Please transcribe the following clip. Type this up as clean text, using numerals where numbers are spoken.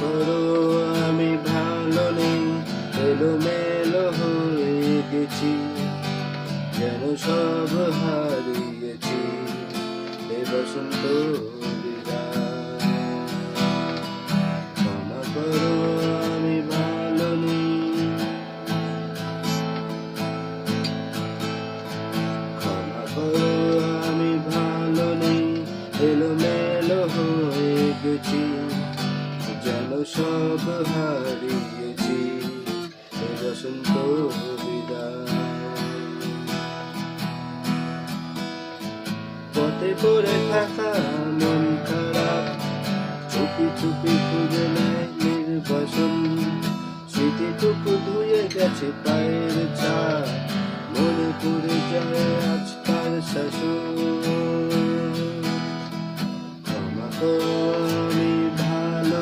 করো আমি ভালো নেই, এলোমেলো হয়ে গেছি, যেন সব হারিয়েছি, এ বসন্ত বিদায়। ক্ষমা করো আমি ভালো নেই, ক্ষমা করো আমি ভালো নেই, এলোমেলো হয়ে গেছি, যেন সব হারিয়েছি, এ বসন্ত বিদায়। পথে পড়ে থাকা মন খারাপ চুপি চুপি খুঁজে নেয় নির্বাসন, স্মৃতিটুকু ধুয়ে গেছে পায়ের ছাপ, মনে পড়ে যায় আজ তার শাসন। ক্ষমা করো